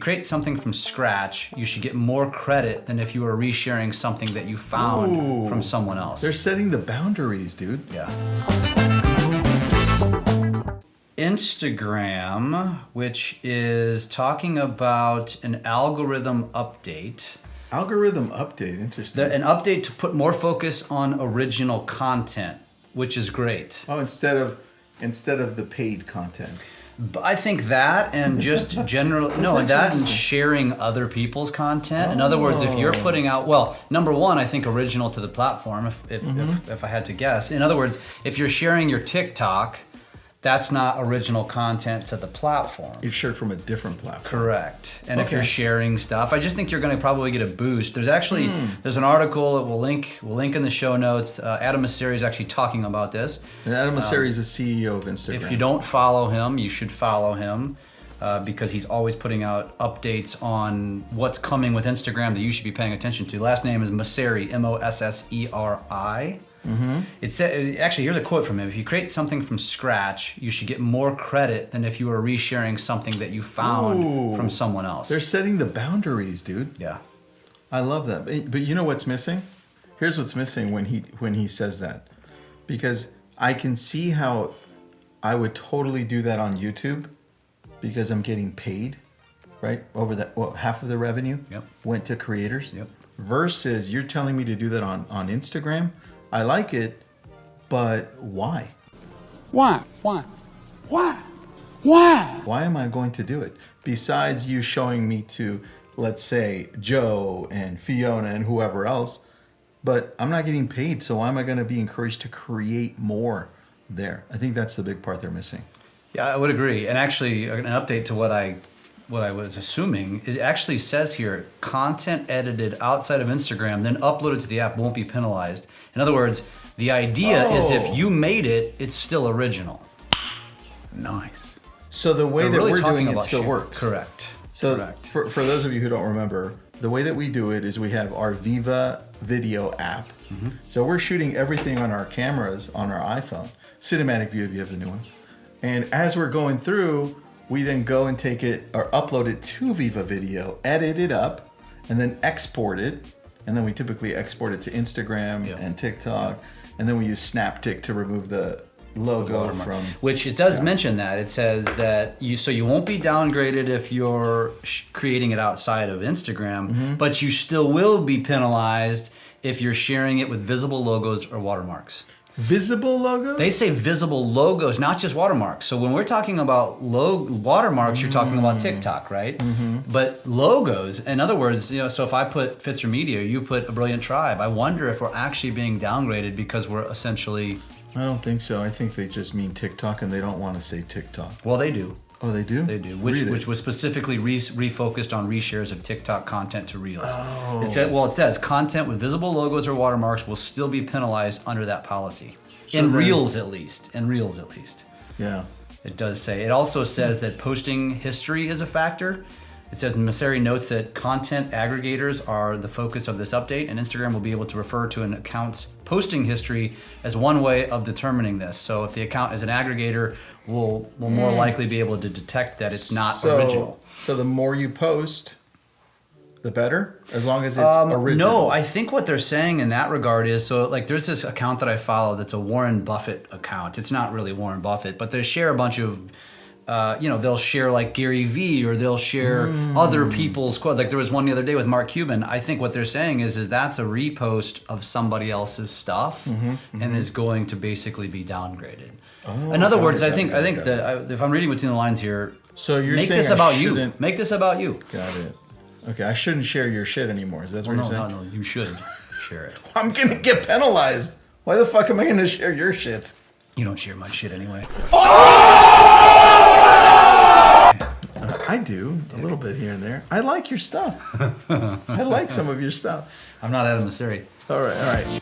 create something from scratch, you should get more credit than if you were resharing something that you found from someone else. They're setting the boundaries, dude. Yeah. Instagram, which is talking about an algorithm update. Algorithm update, interesting. An update to put more focus on original content, which is great. Oh, instead of the paid content. But I think that and just general and sharing other people's content. In other words, if you're putting out, well, number one, I think original to the platform. If I had to guess, in other words, if you're sharing your TikTok, that's not original content to the platform. It's shared from a different platform. Correct. And if you're sharing stuff, I just think you're going to probably get a boost. There's actually there's an article that we'll link in the show notes. Adam Mosseri is actually talking about this. And Adam Mosseri is the CEO of Instagram. If you don't follow him, you should follow him because he's always putting out updates on what's coming with Instagram that you should be paying attention to. Last name is Mosseri, Mosseri. It said, actually, here's a quote from him. If you create something from scratch, you should get more credit than if you were resharing something that you found from someone else. They're setting the boundaries, dude. Yeah. I love that. But you know what's missing? Here's what's missing when he says that. Because I can see how I would totally do that on YouTube because I'm getting paid, right? Over that, half of the revenue went to creators. Yep. Versus you're telling me to do that on Instagram. I like it, but why? Why? Why am I going to do it? Besides you showing me to, let's say, Joe and Fiona and whoever else, but I'm not getting paid, so why am I going to be encouraged to create more there? I think that's the big part they're missing. Yeah, I would agree. And actually, an update to what I was assuming, it actually says here, content edited outside of Instagram, then uploaded to the app won't be penalized. In other words, the idea is if you made it, it's still original. Nice. So the way that we're doing it still works. Correct. So Correct. For those of you who don't remember, the way that we do it is we have our VivaVideo app. So we're shooting everything on our cameras on our iPhone. Cinematic view if you have the new one. And as we're going through, we then go and take it or upload it to VivaVideo, edit it up, and then export it. And then we typically export it to Instagram and TikTok. And then we use SnapTik to remove the logo from... Which it does mention that. It says that you won't be downgraded if you're creating it outside of Instagram, but you still will be penalized if you're sharing it with visible logos or watermarks. Visible logos? They say visible logos, not just watermarks. So when we're talking about watermarks, you're talking about TikTok, right? But logos, in other words, so if I put Pfitzer Media, you put A Brilliant Tribe, I wonder if we're actually being downgraded because we're essentially... I don't think so. I think they just mean TikTok and they don't want to say TikTok. Well, they do. Oh, they do? They do, which was specifically refocused on reshares of TikTok content to Reels. Oh. It says content with visible logos or watermarks will still be penalized under that policy. Reels at least. Yeah. It does say. It also says that posting history is a factor. It says Mosseri notes that content aggregators are the focus of this update, and Instagram will be able to refer to an account's posting history as one way of determining this. So if the account is an aggregator, we'll more likely be able to detect that it's not original. So the more you post, the better, as long as it's original. No, I think what they're saying in that regard is, there's this account that I follow that's a Warren Buffett account. It's not really Warren Buffett, but they share a bunch of, they'll share like Gary Vee, or they'll share other people's quotes. Like there was one the other day with Mark Cuban. I think what they're saying is that's a repost of somebody else's stuff and is going to basically be downgraded. Oh, in other words, I think that if I'm reading between the lines here, so you're make saying this about you. Make this about you. Got it. Okay, I shouldn't share your shit anymore. Is that what you're saying? No, you should share it. I'm going to get penalized. Why the fuck am I going to share your shit? You don't share my shit anyway. I do, a little bit here and there. I like your stuff. I like some of your stuff. I'm not Adam Mosseri. All right.